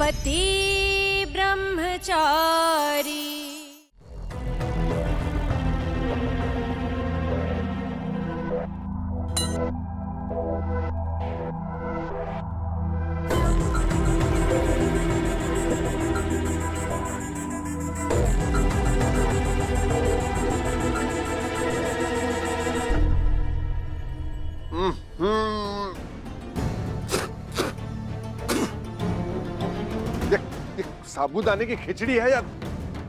पति ब्रह्मचारी। साबूदाने की खिचड़ी है या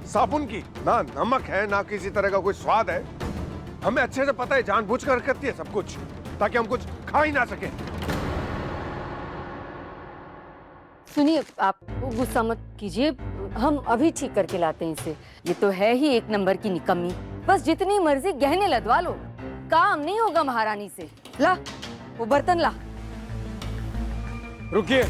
साबुन की? ना नमक है ना किसी तरह का कोई स्वाद है। हमें अच्छे से पता है जानबूझकर करती है सब कुछ ताकि हम कुछ खा ही ना सके। सुनिए, आप गुस्सा मत कीजिए, हम अभी ठीक करके लाते हैं इसे। ये तो है ही एक नंबर की निकम्मी। बस जितनी मर्जी गहने लदवा लो, काम नहीं होगा महारानी से। ला वो बर्तन ला। रुकिए,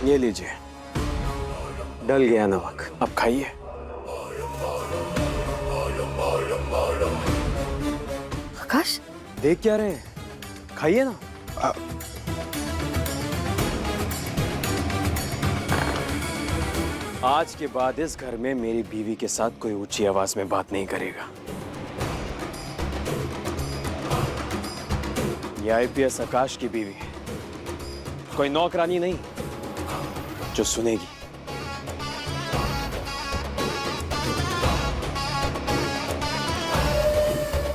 ये लीजिए, डल गया नमक, अब खाइए। आकाश, देख क्या रहे हैं, खाइए ना। आज के बाद इस घर में मेरी बीवी के साथ कोई ऊंची आवाज में बात नहीं करेगा। ये आईपीएस आकाश की बीवी है, कोई नौकरानी नहीं जो सुनेगी।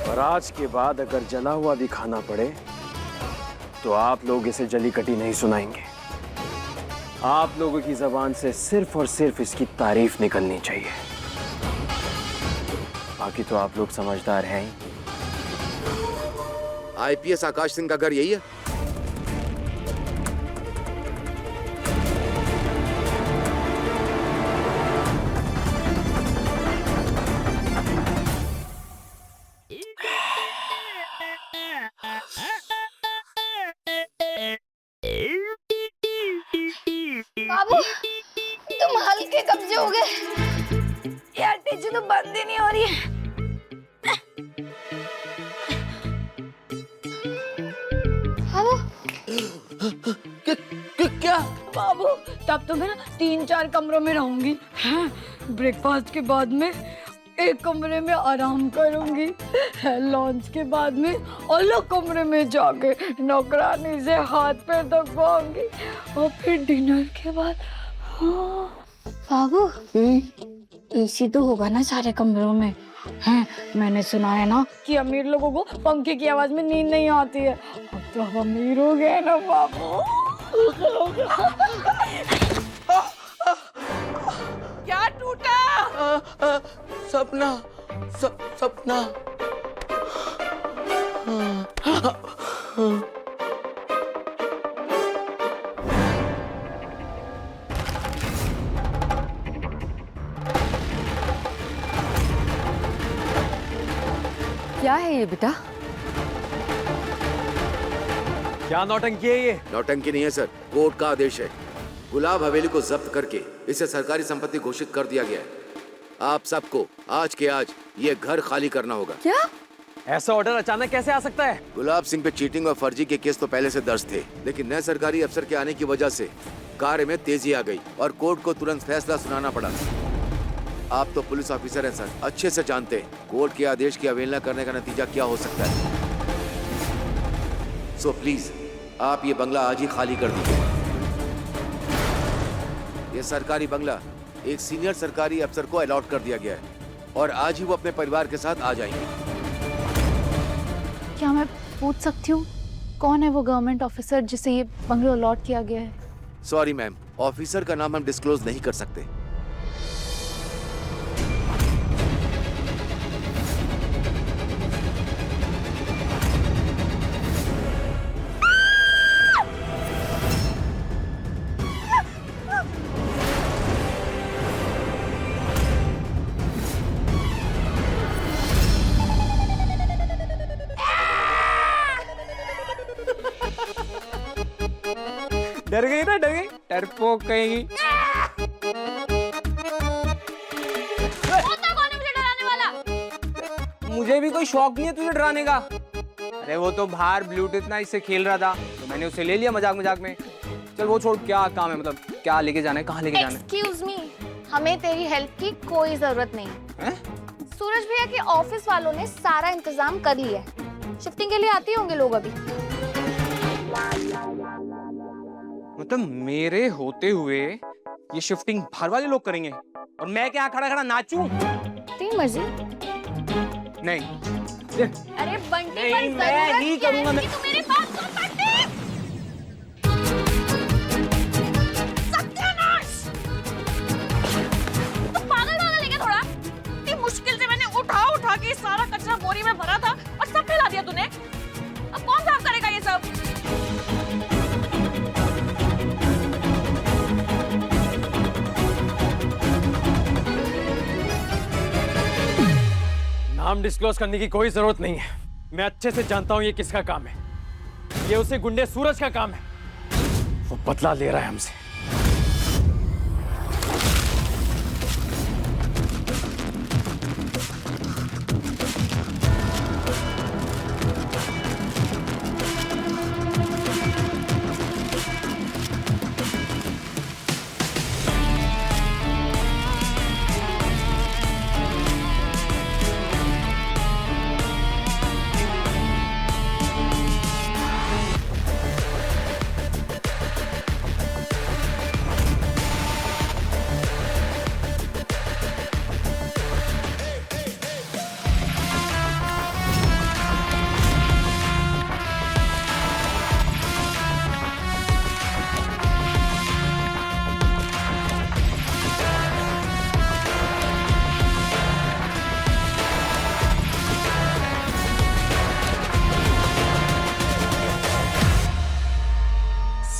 और आज के बाद अगर जला हुआ भी खाना पड़े तो आप लोग इसे जली कटी नहीं सुनाएंगे। आप लोगों की जबान से सिर्फ और सिर्फ इसकी तारीफ निकलनी चाहिए। बाकी तो आप लोग समझदार हैं ही। आईपीएस आकाश सिंह का घर यही है? बाबू, तुम हल्के कब्जे हो गए। यार टीचर तो बंद ही नहीं हो रही है। बाबू क्या? बाबू, तब तो मैं ना 3-4 कमरों में रहूंगी। ब्रेकफास्ट के बाद में एक कमरे में आराम करूंगी, लंच के बाद में अलग कमरे में जाके नौकरानी से हाथ पैर दबाऊंगी और फिर डिनर के बाद। बाबू, एसी तो होगा ना सारे कमरों में? हैं, मैंने सुना है ना कि अमीर लोगों को पंखे की आवाज में नींद नहीं आती है। अब तो हम अमीर हो गए ना बाबू। क्या टूटा? सपना, सपना। क्या है ये बेटा? क्या नौटंकी है ये? नौटंकी नहीं है सर, कोर्ट का आदेश है। गुलाब हवेली को जब्त करके इसे सरकारी संपत्ति घोषित कर दिया गया है। आप सबको आज के आज ये घर खाली करना होगा। क्या? ऐसा ऑर्डर अचानक कैसे आ सकता है? गुलाब सिंह पे चीटिंग और फर्जी के केस तो पहले से दर्ज थे, लेकिन नए सरकारी अफसर के आने की वजह से कार्य में तेजी आ गई और कोर्ट को तुरंत फैसला सुनाना पड़ा। आप तो पुलिस ऑफिसर हैं सर, अच्छे से जानते हैं कोर्ट के आदेश की अवहेलना करने का नतीजा क्या हो सकता है। सो प्लीज आप ये बंगला आज ही खाली कर दीजिए। ये सरकारी बंगला एक सीनियर सरकारी अफसर को अलॉट कर दिया गया है और आज ही वो अपने परिवार के साथ आ जाएंगे। क्या मैं पूछ सकती हूँ कौन है वो गवर्नमेंट ऑफिसर जिसे ये बंगला अलॉट किया गया है? सॉरी मैम, ऑफिसर का नाम हम डिस्क्लोज नहीं कर सकते। डर गई ना, डर गई, डरपोक कहेगी। होता कौन है मुझे डराने वाला? मुझे भी कोई शौक नहीं है तुझे डराने का। अरे वो तो बाहर ब्लूटूथ ना इससे खेल रहा था, तो मैंने उसे ले लिया मजाक मजाक में। चल वो छोड़, क्या काम है, मतलब क्या लेके जाना है, कहाँ लेके जाना है? एक्सक्यूज मी, हमें तेरी हेल्प की कोई जरूरत नहीं। हैं? सूरज भैया के ऑफिस वालों ने सारा इंतजाम कर लिया है। शिफ्टिंग के लिए आते होंगे लोग अभी। मतलब मेरे होते हुए ये शिफ्टिंग बाहर वाले लोग करेंगे और मैं क्या खड़ा खड़ा नाचूं? तेरी मर्जी। नहीं, अरे बंटी नहीं, पर मैं जरूरत नहीं क्या है करूंगा, कि तू मेरे पास तो बंटी। सत्यानाश! तू पागल है क्या थोड़ा? इतनी मुश्किल से मैंने उठा के सारा कचरा बोरी में भरा था और सब फैला दिया तूने। अब कौन साफ करेगा ये सब? नाम डिस्क्लोज करने की कोई जरूरत नहीं है। मैं अच्छे से जानता हूं ये किसका काम है। ये उसे गुंडे सूरज का काम है। वो बदला ले रहा है हमसे।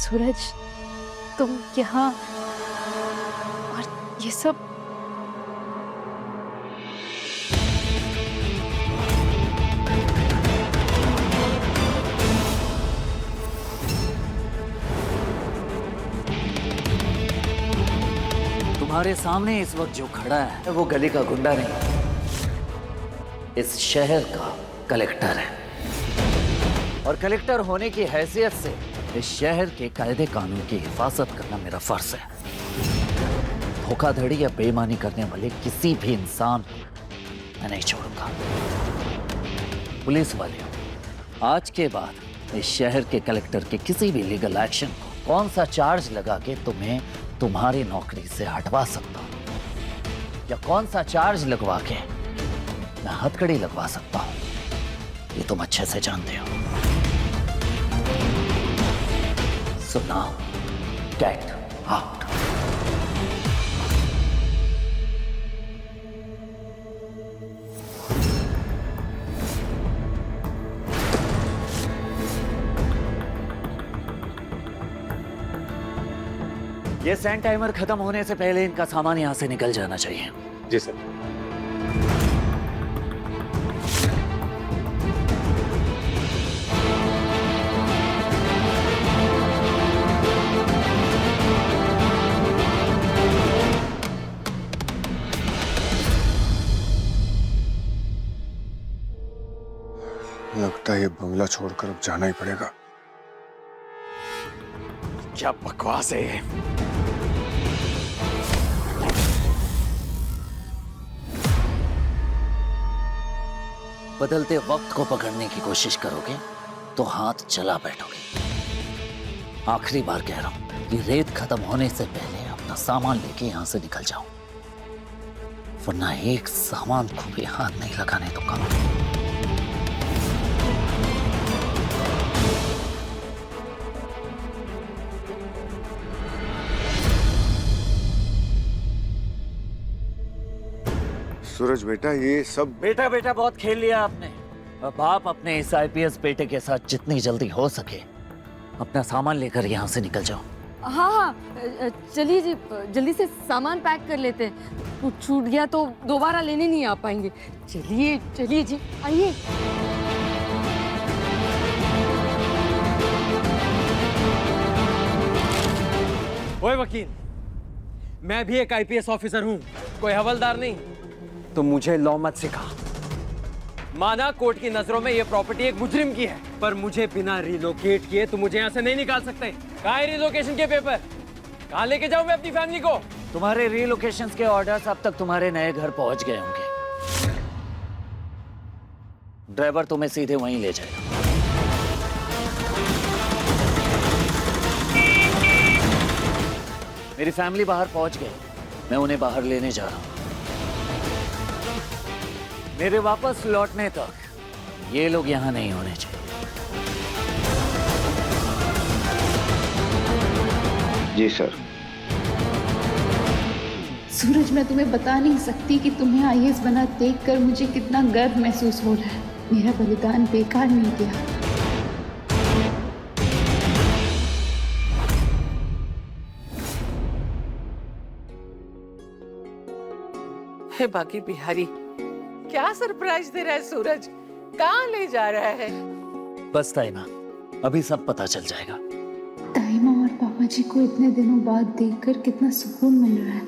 सूरज, तुम यहाँ और ये सब? तुम्हारे सामने इस वक्त जो खड़ा है वो गली का गुंडा नहीं, इस शहर का कलेक्टर है। और कलेक्टर होने की हैसियत से इस शहर के कायदे कानून की हिफाजत करना मेरा फर्ज है। धोखाधड़ी या बेईमानी करने वाले किसी भी इंसान को मैं नहीं छोड़ूंगा। पुलिस वाले, आज के बाद इस शहर के कलेक्टर के किसी भी लीगल एक्शन को कौन सा चार्ज लगा के तुम्हें तुम्हारी नौकरी से हटवा सकता हूं, या कौन सा चार्ज लगवा के मैं हथकड़ी लगवा सकता हूं, ये तुम अच्छे से जानते हो। So now, get out. ये सैंड टाइमर खत्म होने से पहले इनका सामान यहां से निकल जाना चाहिए। जी सर। लगता है ये बंगला छोड़कर अब जाना ही पड़ेगा। क्या बकवास है ये? बदलते वक्त को पकड़ने की कोशिश करोगे तो हाथ चला बैठोगे। आखिरी बार कह रहा हूं, ये रेत खत्म होने से पहले अपना सामान लेके यहां से निकल जाओ, वरना एक सामान को भी हाथ नहीं लगाने दूंगा। सूरज बेटा, ये सब बेटा बेटा बहुत खेल लिया आपने। अब आप अपने इस आईपीएस बेटे के साथ जितनी जल्दी हो सके अपना सामान लेकर यहाँ से निकल जाओ। हाँ हाँ, चलिए जी, जल्दी से सामान पैक कर लेते हैं। कुछ छूट गया तो दोबारा लेने नहीं आ पाएंगे। चलिए चलिए जी, आइए। ओए वकील, मैं भी एक आईपीएस ऑफिसर हूं, कोई हवलदार नहीं। तो मुझे लॉ मत सिखा। माना कोर्ट की नजरों में ये प्रॉपर्टी एक मुजरिम की है, पर मुझे बिना रिलोकेट किए तुम मुझे यहाँ से नहीं निकाल सकते। कहाँ है रिलोकेशन के पेपर? कहाँ लेके जाऊं मैं अपनी फैमिली को? तुम्हारे रिलोकेशन के ऑर्डर्स अब तक तुम्हारे नए घर पहुंच गए होंगे। ड्राइवर तुम्हें सीधे वहीं ले जाएगा। मेरी फैमिली बाहर पहुंच गई, मैं उन्हें बाहर लेने जा रहा हूं। मेरे वापस लौटने तक ये लोग यहां नहीं होने चाहिए। जी सर। सूरज, मैं तुम्हें बता नहीं सकती कि तुम्हें आईएएस बना देखकर मुझे कितना गर्व महसूस हो रहा है। मेरा बलिदान बेकार नहीं गया। हे बाकी बिहारी, क्या सरप्राइज दे रहा है सूरज? कहाँ ले जा रहा है? बस ताइमा, अभी सब पता चल जाएगा। ताइमा और पापा जी को इतने दिनों बाद देखकर कितना सुकून मिल रहा है।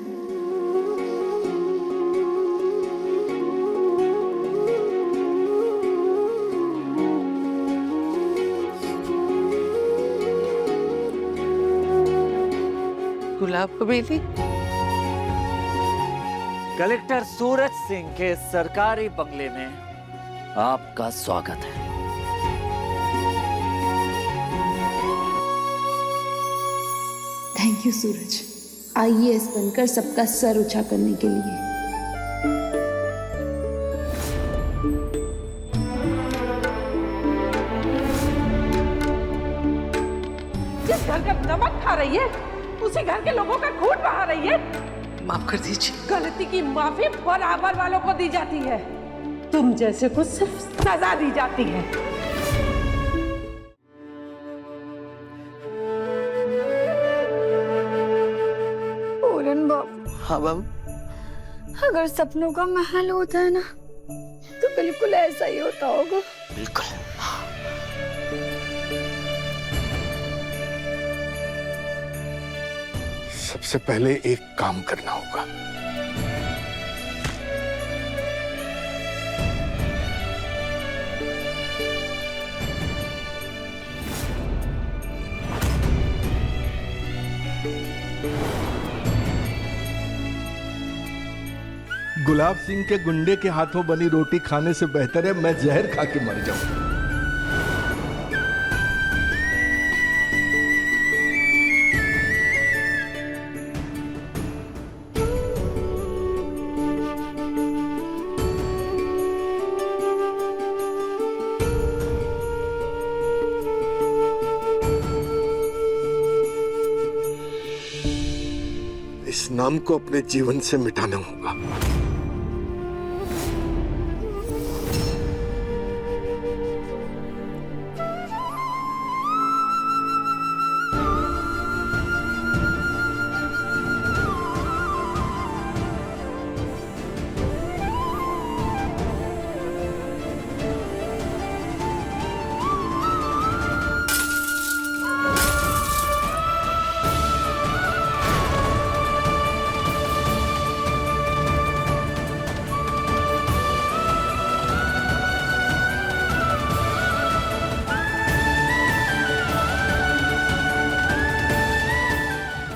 गुलाब बेली, कलेक्टर सूरज सिंह के सरकारी बंगले में आपका स्वागत है। थैंक यू सूरज, आईएएस बनकर सबका सर ऊंचा करने के लिए। जिस घर का नमक खा रही है, उसी घर के लोगों का खून बहा रही है। माफ कर दीजिए। गलती की माफी बराबर वालों को दी जाती है, तुम जैसे को सिर्फ सजा दी जाती है। पूरन बाबू, हाँ बाबू। अगर सपनों का महल होता है ना, तो बिल्कुल ऐसा ही होता होगा। बिल्कुल। सबसे पहले एक काम करना होगा। गुलाब सिंह के गुंडे के हाथों बनी रोटी खाने से बेहतर है मैं जहर खा के मर जाऊं। इस नाम को अपने जीवन से मिटाना होगा।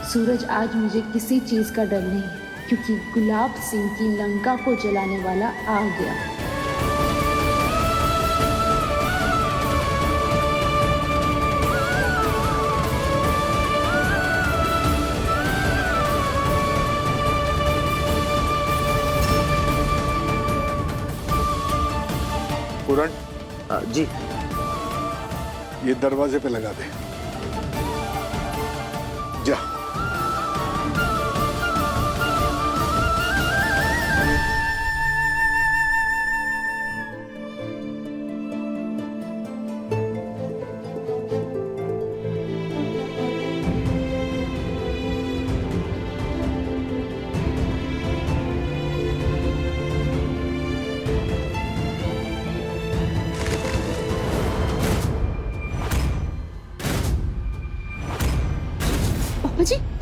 सूरज, आज मुझे किसी चीज का डर नहीं है, क्योंकि गुलाब सिंह की लंका को जलाने वाला आ गया। पूरन जी। ये दरवाजे पे लगा दे। जा।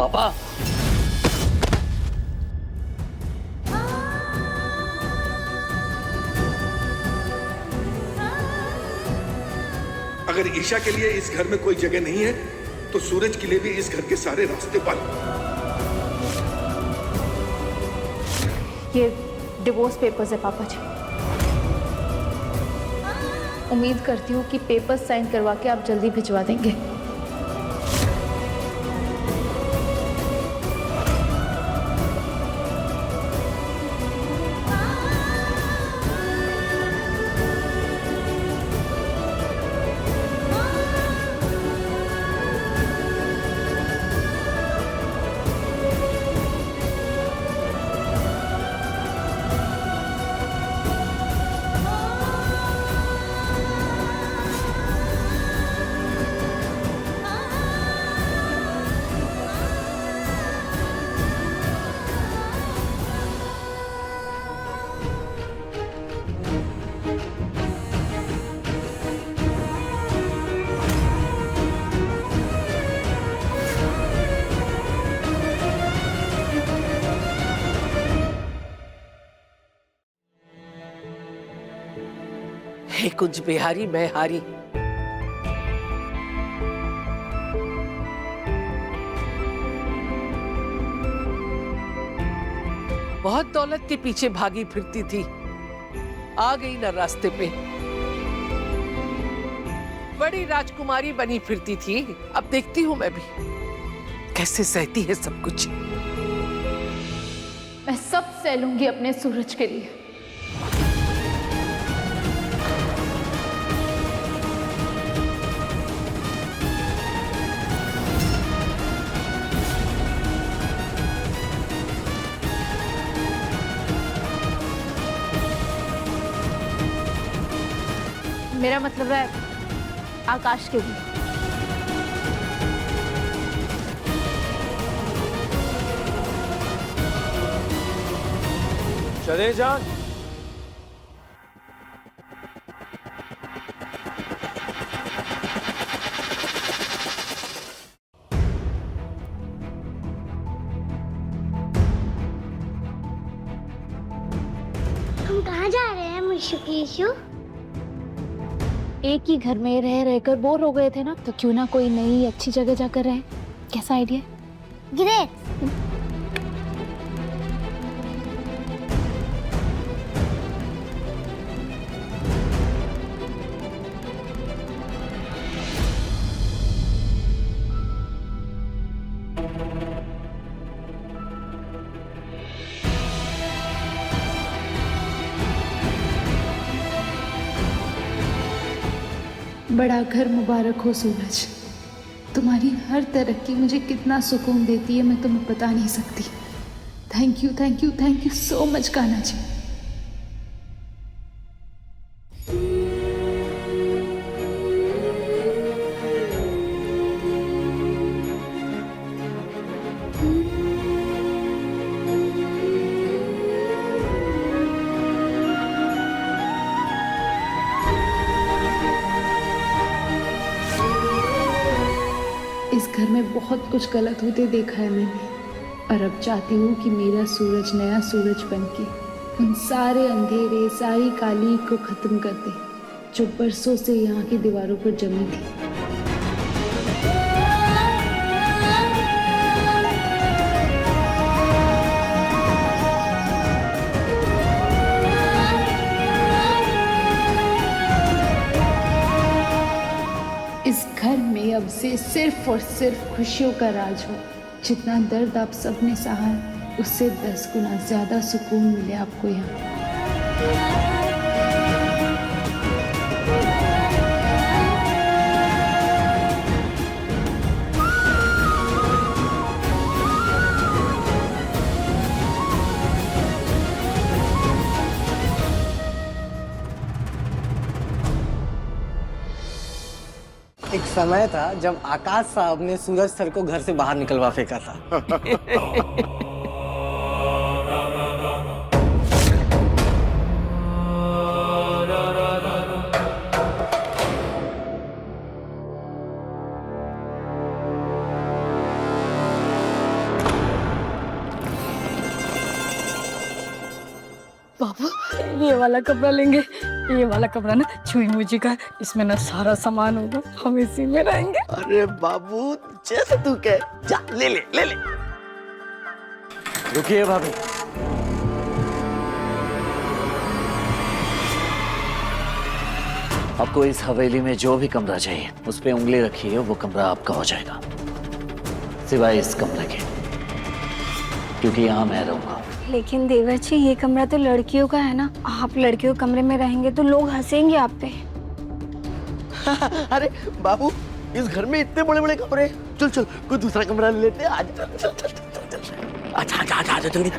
पापा। अगर ईशा के लिए इस घर में कोई जगह नहीं है तो सूरज के लिए भी इस घर के सारे रास्ते बंद। ये डिवोर्स पेपर्स है पापा जी। उम्मीद करती हूँ कि पेपर्स साइन करवा के आप जल्दी भिजवा देंगे। हे कुंज बिहारी मैं हारी। बहुत दौलत के पीछे भागी फिरती थी, आ गई ना रास्ते पे। बड़ी राजकुमारी बनी फिरती थी, अब देखती हूँ मैं भी कैसे सहती है सब कुछ। मैं सब सह लूंगी अपने सूरज के लिए। मेरा मतलब है आकाश के लिए। चले जान। हम कहाँ जा रहे हैं मुशु केशु? एक ही घर में रह रहकर बोर हो गए थे ना, तो क्यों ना कोई नई अच्छी जगह जाकर रहे। कैसा आइडिया? ग्रेट। बड़ा घर मुबारक हो सूरज। तुम्हारी हर तरक्की मुझे कितना सुकून देती है मैं तुम्हें बता नहीं सकती। Thank you thank you thank you so much Kanha ji. इस घर में बहुत कुछ गलत होते देखा है मैंने, और अब चाहती हूँ कि मेरा सूरज नया सूरज बनके उन सारे अंधेरे सारी काली को खत्म कर दे जो बरसों से यहाँ की दीवारों पर जमी थी। इस घर में अब से सिर्फ और सिर्फ खुशियों का राज हो। जितना दर्द आप सब ने सहा है उससे 10 गुना ज्यादा सुकून मिले आपको यहाँ। एक समय था जब आकाश साहब ने सूरज सर को घर से बाहर निकलवा फेंका था। बाबू ये वाला कपड़ा लेंगे, ये वाला कपड़ा ना छुई मुझी का है, इसमें ना सारा सामान होगा, हम इसी में रहेंगे। अरे बाबू जैसे तू कहे, जा ले ले ले ले। रुकिए भाभी, आपको इस हवेली में जो भी कमरा चाहिए उस पे उंगली रखिए, वो कमरा आपका हो जाएगा, सिवाय इस कमरे के, क्योंकि यहाँ मैं रहूंगा। लेकिन देवर जी ये कमरा तो लड़कियों का है ना, आप लड़कियों के कमरे में रहेंगे तो लोग हंसेंगे आप पे। अरे बाबू इस घर में इतने बड़े बड़े कमरे, चल चल कोई दूसरा कमरा ले लेते हैं। आज चल चल चल चल चल, अच्छा अच्छा अच्छा अच्छा जल्दी।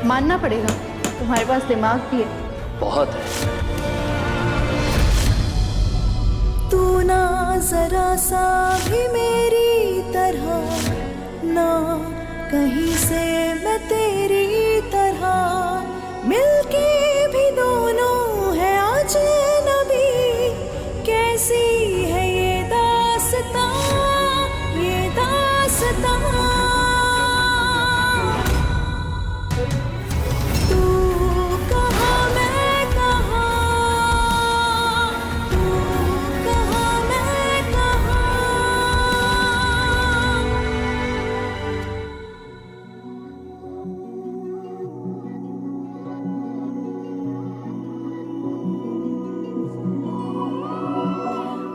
मानना पड़ेगा तुम्हारे पास दिमाग भी है। बहुत है। तू ना जरा सा भी मेरी तरह, ना कहीं से मैं तेरी तरह, मिलके भी दोनों है अजनबी, कैसी है ये दास्तां, ये दास्तां।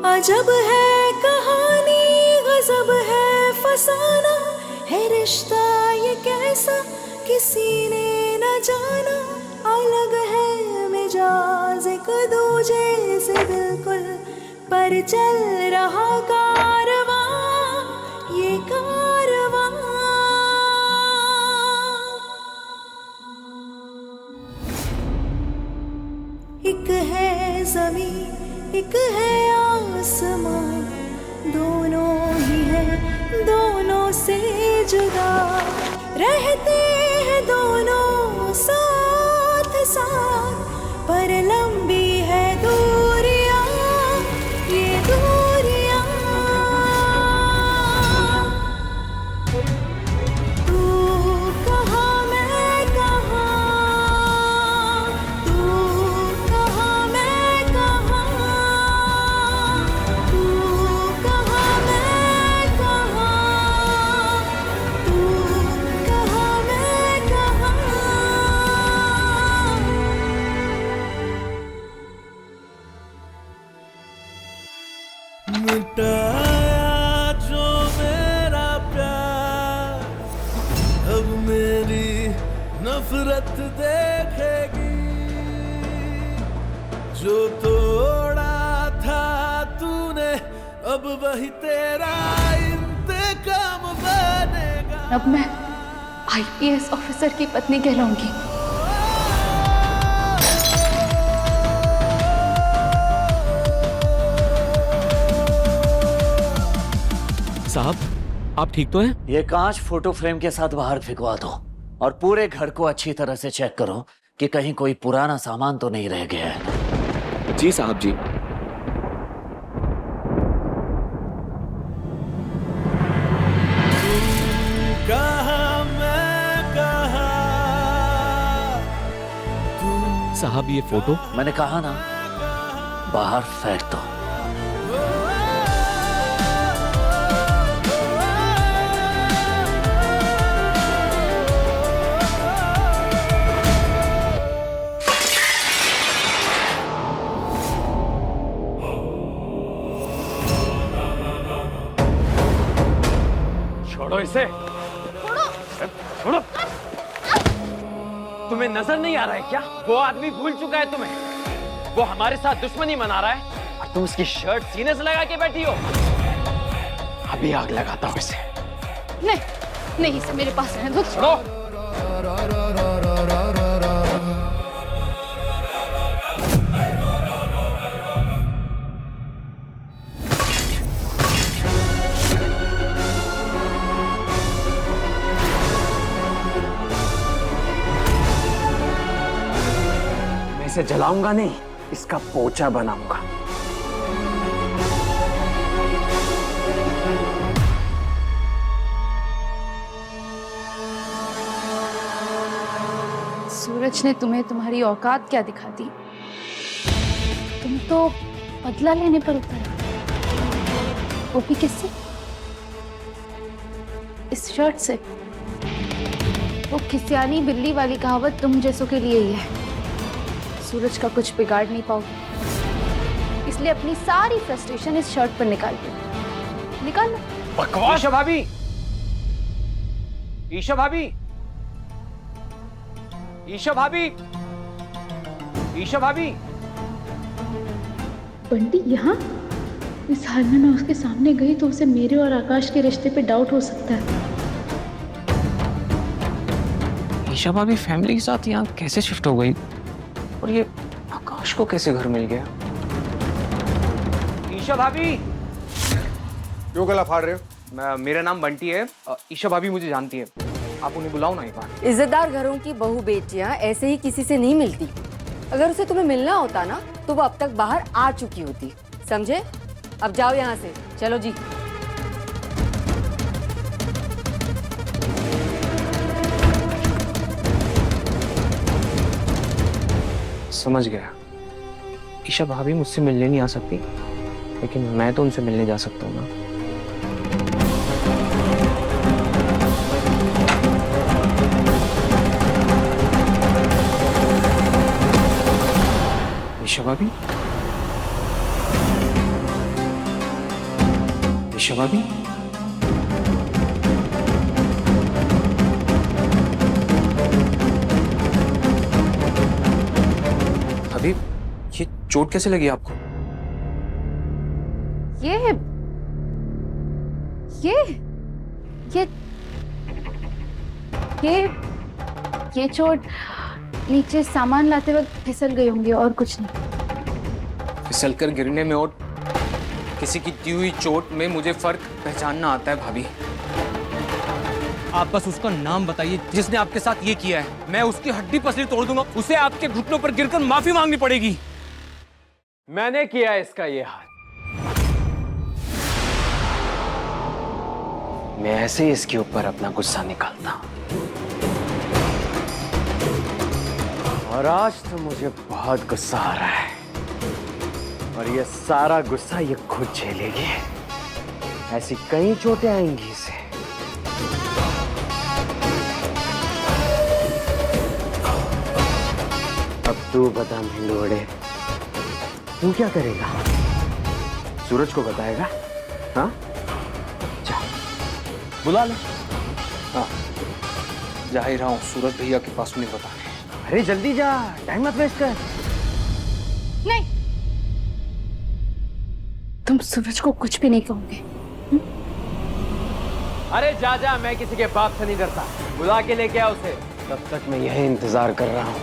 अजब है कहानी, गजब है फसाना, है रिश्ता ये कैसा किसी ने न जाना, अलग है मिजाज एक दूजे से बिल्कुल, पर चल रहा कारवां, ये कारवां। एक है ज़मीन एक है आसमां, दोनों ही है दोनों से जुदा, रहते हैं दोनों साथ साथ, पर लंबी है दूरियां, ये दूरियां। तू कहाँ मैं कहाँ, तू कहाँ मैं कहाँ, तू कहाँ मैं कहाँ, तू कहाँ मैं कहाँ। मिटाया जो मेरा प्यार, अब मेरी नफरत देखेगी, जो तोड़ा था तूने अब वही तेरा इंतकाम बनेगा। अब मैं IPS ऑफिसर की पत्नी कहलाऊंगी। साहब आप ठीक तो हैं? ये कांच फोटो फ्रेम के साथ बाहर फेंकवा दो और पूरे घर को अच्छी तरह से चेक करो कि कहीं कोई पुराना सामान तो नहीं रह गया है। जी साहब जी। कहाँ मैं कहाँ, साहब ये फोटो मैंने कहा ना बाहर फेंक दो। छोड़ो इसे, छोड़ो। तुम्हें नजर नहीं आ रहा है क्या? वो आदमी भूल चुका है तुम्हें। वो हमारे साथ दुश्मनी मना रहा है और तुम उसकी शर्ट सीने से लगा के बैठी हो। भी आग लगाता हूँ इसे। नहीं नहीं, इसे मेरे पास रहने दो। छोड़ो। मैं इसे जलाऊंगा नहीं, इसका पोचा बनाऊंगा। सूरज ने तुम्हें तुम्हारी औकात क्या दिखा दी? तुम तो बदला लेने पर उतरे, वो भी किससे? इस शर्ट से। वो खिसियानी बिल्ली वाली कहावत तुम जैसों के लिए ही है। सूरज का कुछ बिगाड़ नहीं पाओगे, इसलिए अपनी सारी फ्रस्ट्रेशन इस शर्ट पर निकाल दो। निकाल लो। बकवास। ईशा भाभी, ईशा भाभी, ईशा भाभी, ईशा भाभी। बंटी यहाँ? इस हाल में मैं उसके सामने गई तो उसे मेरे और आकाश के रिश्ते पे डाउट हो सकता है। ईशा भाभी फैमिली के साथ यहाँ कैसे शिफ्ट हो गई? और ये आकाश को कैसे घर मिल गया? ईशा भाभी, क्यों गला फाड़ रहे हो? मेरा नाम बंटी है। ईशा भाभी मुझे जानती है, आप उन्हें बुलाओ ना एक बार। इज्जतदार घरों की बहू बेटियां ऐसे ही किसी से नहीं मिलती। अगर उसे तुम्हें मिलना होता ना तो वो अब तक बाहर आ चुकी होती, समझे? अब जाओ यहाँ से, चलो जी। समझ गया। ईशा भाभी मुझसे मिलने नहीं आ सकती, लेकिन मैं तो उनसे मिलने जा सकता हूँ ना। ईशा भाभी, ईशा भाभी, भाभी ये चोट कैसे लगी आपको? ये चोट नीचे सामान लाते वक्त फिसल गई होंगी, और कुछ नहीं। फिसल कर गिरने में और किसी की दी हुई चोट में मुझे फर्क पहचानना आता है भाभी। आप बस उसका नाम बताइए जिसने आपके साथ ये किया है। मैं उसकी हड्डी पसली तोड़ दूंगा, उसे आपके घुटनों पर गिरकर माफी मांगनी पड़ेगी। मैंने किया इसका ये हाल। मैं ऐसे ही इसके ऊपर अपना गुस्सा निकालता हूं। और आज तो मुझे बहुत गुस्सा आ रहा है, और ये सारा गुस्सा ये खुद झेलेगी। ऐसी कई चोटें आएंगी इसे। अब तू बता भिंडोड़े, तू क्या करेगा? सूरज को बताएगा? हाँ, जा बुला ले। हाँ, जा ही रहा हूँ, सूरज भैया के पास नहीं बताने। अरे जल्दी जा, टाइम मत वेस्ट कर। नहीं, तुम सूरज को कुछ भी नहीं कहोगे। अरे जा जा, मैं किसी के बाप से नहीं डरता। बुला के लेके आ उसे। तब तक मैं यही इंतजार कर रहा हूँ।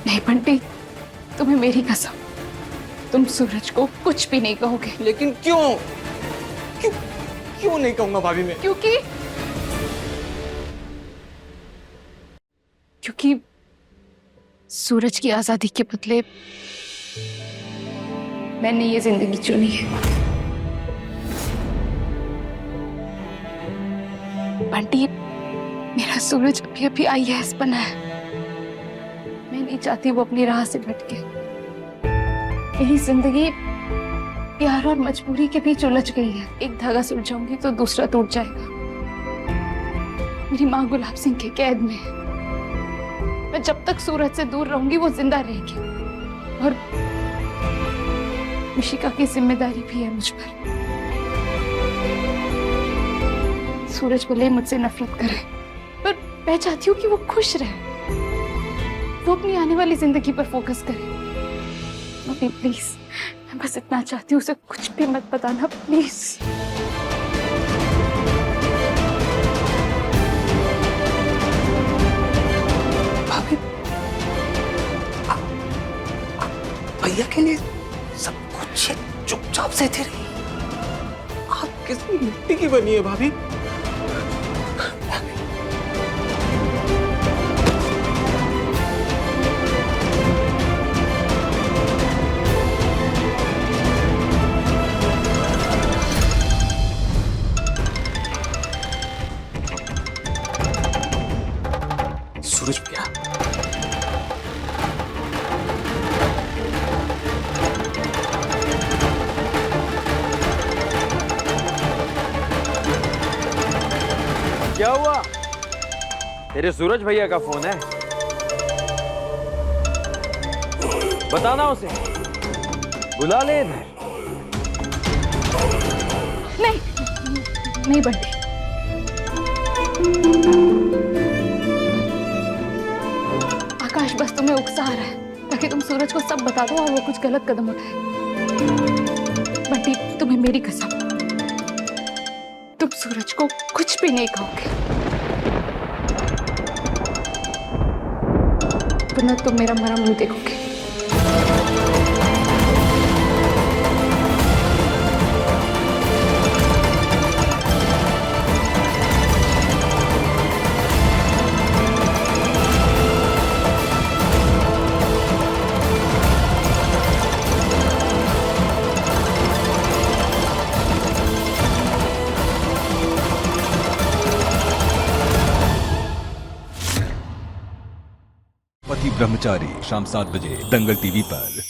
नहीं बंटी, तुम्हें मेरी कसम, तुम सूरज को कुछ भी नहीं कहोगे। लेकिन क्यों? क्यों क्यों नहीं कहूंगा भाभी मैं? क्योंकि सूरज की आजादी के बदले मैंने ये जिंदगी चुनी है। बंटी, मेरा सूरज अभी अभी IAS बना है। मैं नहीं चाहती वो अपनी राह से भटके। यही जिंदगी प्यार और मजबूरी के बीच उलझ गई है। एक धागा सुलझाऊंगी तो दूसरा टूट जाएगा। मेरी माँ गुलाब सिंह के कैद में है। मैं जब तक सूरज से दूर रहूंगी वो जिंदा रहेगी, और मिशिका की जिम्मेदारी भी है मुझ पर। सूरज भले मुझसे नफरत करे, पर मैं चाहती हूँ कि वो खुश रहे। वो अपनी आने वाली जिंदगी पर फोकस करे। मम्मी प्लीज, मैं बस इतना चाहती हूँ, उसे कुछ भी मत बताना प्लीज। भाभी, भैया के लिए सब कुछ चुपचाप सहती रही। आप किस मिट्टी की बनी है भाभी? सूरज भैया, क्या हुआ? तेरे सूरज भैया का फोन है, बताना उसे, बुला ले इधर। नहीं नहीं बंटी, आकाश बस तुम्हें उकसा रहा है ताकि तुम सूरज को सब बता दो और वो कुछ गलत कदम उठाए। बंटी, तुम्हें मेरी कसम, तुम सूरज को कुछ भी नहीं कहोगे, वरना तुम मेरा मरा मुंह देखोगे। पति ब्रह्मचारी शाम 7 बजे दंगल टीवी पर।